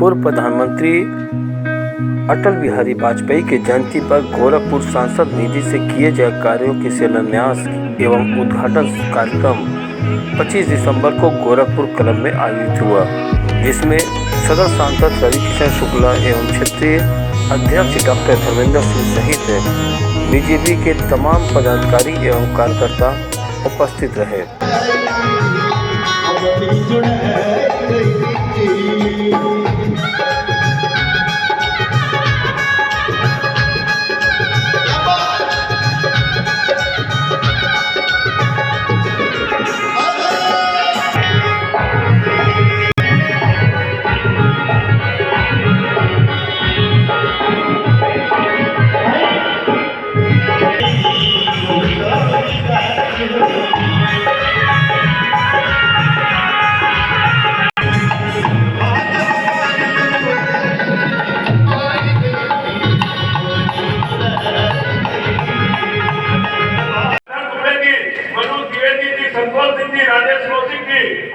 पूर्व प्रधानमंत्री अटल बिहारी वाजपेयी के जयंती पर गोरखपुर सांसद निधि से किए गए कार्यों के शिलान्यास एवं उद्घाटन कार्यक्रम 25 दिसंबर को गोरखपुर क्लब में आयोजित हुआ, जिसमें सदर सांसद रविकिशन शुक्ला एवं क्षेत्रीय अध्यक्ष डॉक्टर धर्मेंद्र सिंह सहित बीजेपी के तमाम पदाधिकारी एवं कार्यकर्ता उपस्थित रहे।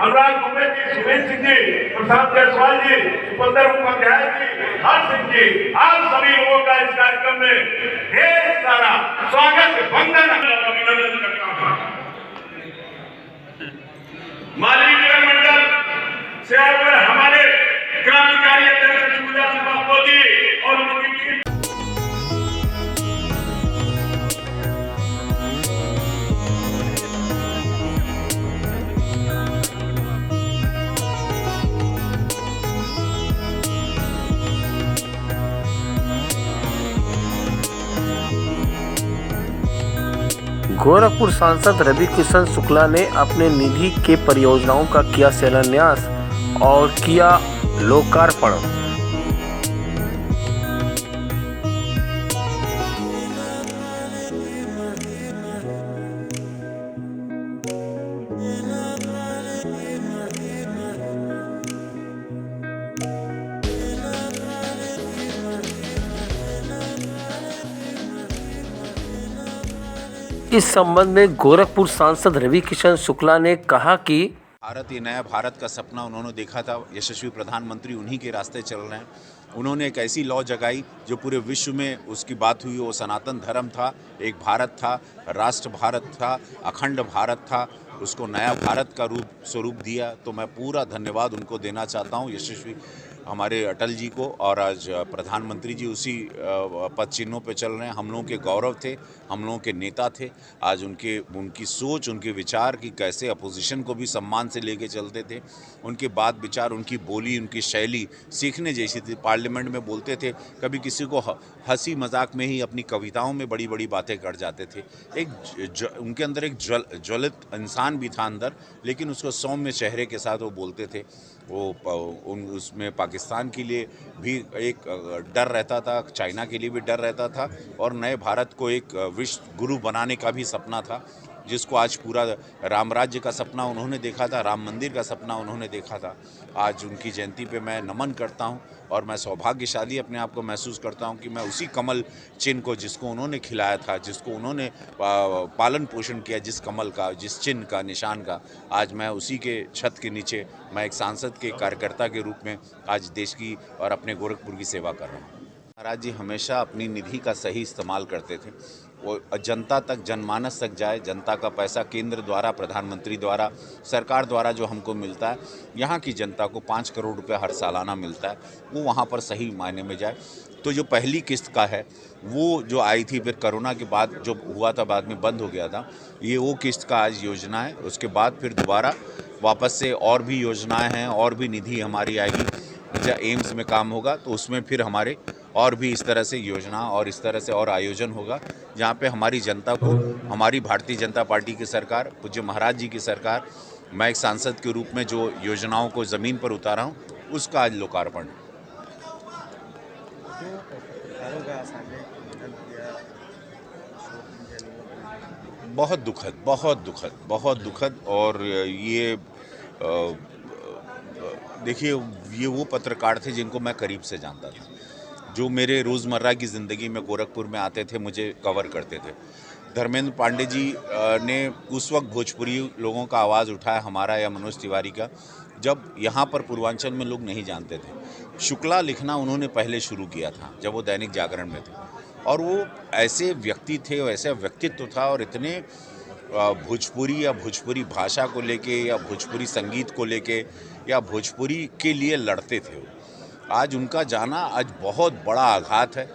अनुराग दुबे जी, सुरेश सिंह जी, प्रशांत जायसवाल जी, उपंदर उपाध्याय जी, हर सिंह जी, आप सभी लोगों का इस कार्यक्रम में ढेर सारा स्वागत वंदन अभिनंदन करता हूं। मालवी नगर मंडल से आए हुए हमारे क्रांतिकारी अध्यक्ष शिवदास बापू जी और उनकी टीम गोरखपुर सांसद रविकिशन शुक्ला ने अपने निधि के परियोजनाओं का किया शिलान्यास और किया लोकार्पण। इस संबंध में गोरखपुर सांसद रविकिशन शुक्ला ने कहा कि भारत, ये नया भारत का सपना उन्होंने देखा था। यशस्वी प्रधानमंत्री उन्हीं के रास्ते चल रहे हैं। उन्होंने एक ऐसी लॉ जगाई जो पूरे विश्व में उसकी बात हुई। वो सनातन धर्म था, एक भारत था, राष्ट्र भारत था, अखंड भारत था। उसको नया भारत का स्वरूप दिया। तो मैं पूरा धन्यवाद उनको देना चाहता हूँ, यशस्वी हमारे अटल जी को। और आज प्रधानमंत्री जी उसी पद चिन्हों पे चल रहे हैं। हम लोगों के गौरव थे, हम लोगों के नेता थे। आज उनकी सोच, उनके विचार की कैसे अपोजिशन को भी सम्मान से लेके चलते थे। उनके बात विचार, उनकी बोली, उनकी शैली सीखने जैसी थी। पार्लियामेंट में बोलते थे, कभी किसी को हंसी मजाक में ही अपनी कविताओं में बड़ी बड़ी बातें कर जाते थे। उनके अंदर एक ज्वलित इंसान भी था अंदर, लेकिन उसको सौम्य चेहरे के साथ वो बोलते थे। उसमें पाकिस्तान के लिए भी एक डर रहता था, चाइना के लिए भी डर रहता था, और नए भारत को एक विश्व गुरु बनाने का भी सपना था, जिसको आज पूरा राम राज्य का सपना उन्होंने देखा था, राम मंदिर का सपना उन्होंने देखा था। आज उनकी जयंती पे मैं नमन करता हूं, और मैं सौभाग्यशाली अपने आप को महसूस करता हूं कि मैं उसी कमल चिन्ह को, जिसको उन्होंने खिलाया था, जिसको उन्होंने पालन पोषण किया, जिस कमल का, जिस चिन्ह का, निशान का, आज मैं उसी के छत के नीचे मैं एक सांसद के कार्यकर्ता के रूप में आज देश की और अपने गोरखपुर की सेवा कर रहा हूँ। महाराज जी हमेशा अपनी निधि का सही इस्तेमाल करते थे। वो जनता तक, जनमानस तक जाए। जनता का पैसा केंद्र द्वारा, प्रधानमंत्री द्वारा, सरकार द्वारा जो हमको मिलता है, यहाँ की जनता को 5 करोड़ रुपये हर सालाना मिलता है, वो वहाँ पर सही मायने में जाए। तो जो पहली किस्त का है वो जो आई थी, फिर कोरोना के बाद जो हुआ था, बाद में बंद हो गया था, ये वो किस्त का आज योजना है। उसके बाद फिर दोबारा वापस से और भी योजनाएं हैं, और भी निधि हमारी आएगी। जब एम्स में काम होगा तो उसमें फिर हमारे और भी इस तरह से योजना और इस तरह से और आयोजन होगा, जहाँ पे हमारी जनता को, हमारी भारतीय जनता पार्टी की सरकार, पूज्य महाराज जी की सरकार, मैं एक सांसद के रूप में जो योजनाओं को ज़मीन पर उतारा हूँ, उसका आज लोकार्पण। बहुत दुखद, बहुत दुखद, बहुत दुखद। और ये देखिए, ये वो पत्रकार थे जिनको मैं करीब से जानता था, जो मेरे रोज़मर्रा की ज़िंदगी में गोरखपुर में आते थे, मुझे कवर करते थे। धर्मेंद्र पांडे जी ने उस वक्त भोजपुरी लोगों का आवाज़ उठाया, हमारा या मनोज तिवारी का, जब यहाँ पर पूर्वांचल में लोग नहीं जानते थे। शुक्ला लिखना उन्होंने पहले शुरू किया था जब वो दैनिक जागरण में थे, और वो ऐसे व्यक्ति थे, ऐसा व्यक्तित्व था, और इतने भोजपुरी या भोजपुरी भाषा को लेके या भोजपुरी संगीत को लेके या भोजपुरी के लिए लड़ते थे वो। आज उनका जाना आज बहुत बड़ा आघात है।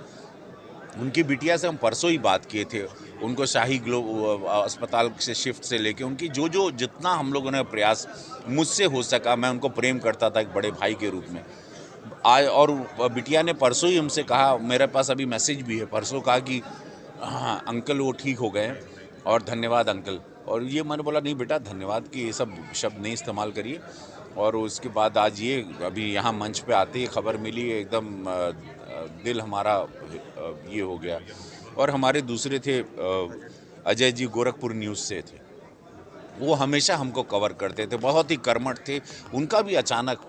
उनकी बिटिया से हम परसों ही बात किए थे, उनको शाही अस्पताल से शिफ्ट से लेके उनकी जो जितना हम लोगों ने प्रयास मुझसे हो सका, मैं उनको प्रेम करता था एक बड़े भाई के रूप में। आज और बिटिया ने परसों ही हमसे कहा, मेरे पास अभी मैसेज भी है, परसों कहा कि हाँ अंकल वो ठीक हो गए और धन्यवाद अंकल। और ये मैंने बोला नहीं बेटा, धन्यवाद की ये सब शब्द नहीं इस्तेमाल करिए। और उसके बाद आज ये अभी यहाँ मंच पे आते ही खबर मिली, एकदम दिल हमारा ये हो गया। और हमारे दूसरे थे अजय जी, गोरखपुर न्यूज़ से थे, वो हमेशा हमको कवर करते थे, बहुत ही कर्मठ थे। उनका भी अचानक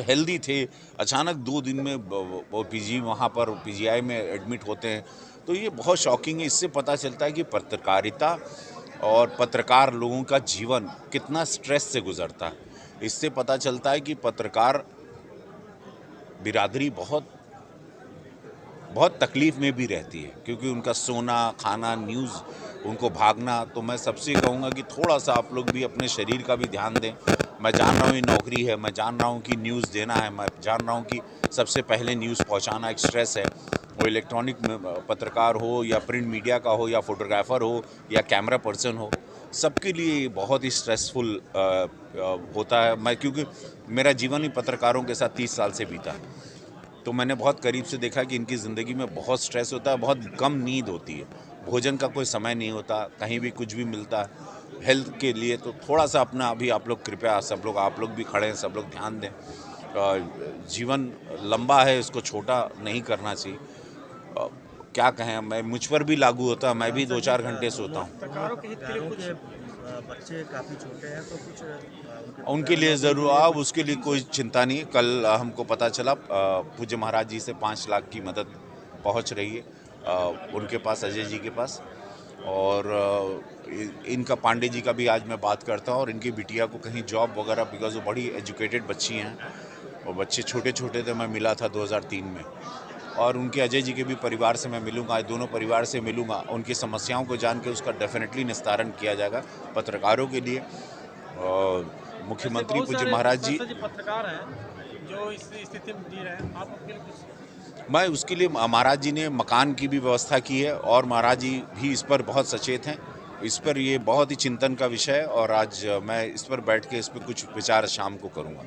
हेल्दी थे, अचानक 2 दिन में वो वहाँ पर पीजीआई में एडमिट होते हैं। तो ये बहुत शॉकिंग है। इससे पता चलता है कि पत्रकारिता और पत्रकार लोगों का जीवन कितना स्ट्रेस से गुजरता है। इससे पता चलता है कि पत्रकार बिरादरी बहुत तकलीफ़ में भी रहती है, क्योंकि उनका सोना, खाना, न्यूज़, उनको भागना। तो मैं सबसे कहूँगा कि थोड़ा सा आप लोग भी अपने शरीर का भी ध्यान दें। मैं जान रहा हूँ ये नौकरी है, मैं जान रहा हूँ कि न्यूज़ देना है, मैं जान रहा हूँ कि सबसे पहले न्यूज़ पहुँचाना एक स्ट्रेस है। वो इलेक्ट्रॉनिक पत्रकार हो या प्रिंट मीडिया का हो या फोटोग्राफर हो या कैमरा पर्सन हो, सबके लिए बहुत ही स्ट्रेसफुल होता है। क्योंकि मेरा जीवन ही पत्रकारों के साथ 30 साल से बीता, तो मैंने बहुत करीब से देखा कि इनकी ज़िंदगी में बहुत स्ट्रेस होता है, बहुत कम नींद होती है, भोजन का कोई समय नहीं होता, कहीं भी कुछ भी मिलता है हेल्थ के लिए। तो थोड़ा सा अपना अभी आप लोग कृपया, सब लोग, आप लोग भी खड़े हैं, सब लोग ध्यान दें। जीवन लंबा है, इसको छोटा नहीं करना चाहिए। क्या कहें, मैं मुझ पर भी लागू होता है, मैं भी 2-4 घंटे सोता हूँ। पत्रकारों के हित के लिए कुछ बच्चे काफ़ी छोटे हैं, तो कुछ उनके लिए ज़रूर, अब उसके लिए कोई चिंता नहीं। कल हमको पता चला पूज्य महाराज जी से 5 लाख की मदद पहुंच रही है उनके पास, अजय जी के पास। और इनका पांडे जी का भी आज मैं बात करता हूं, और इनकी बिटिया को कहीं जॉब वगैरह, बिकॉज वो बड़ी एजुकेटेड बच्ची हैं और बच्चे छोटे छोटे थे। मैं मिला था 2003 में, और उनके अजय जी के भी परिवार से मैं मिलूंगा, आज दोनों परिवार से मिलूंगा। उनकी समस्याओं को जान के उसका डेफिनेटली निस्तारण किया जाएगा पत्रकारों के लिए। मुख्यमंत्री पूज्य महाराज जी पत्रकार हैं जो इस स्थिति में जी रहे हैं, आप अपने लिए कुछ? मैं उसके लिए महाराज जी ने मकान की भी व्यवस्था की है, और महाराज जी भी इस पर बहुत सचेत हैं। इस पर ये बहुत ही चिंतन का विषय है, और आज मैं इस पर बैठ के इस पर कुछ विचार शाम को करूँगा।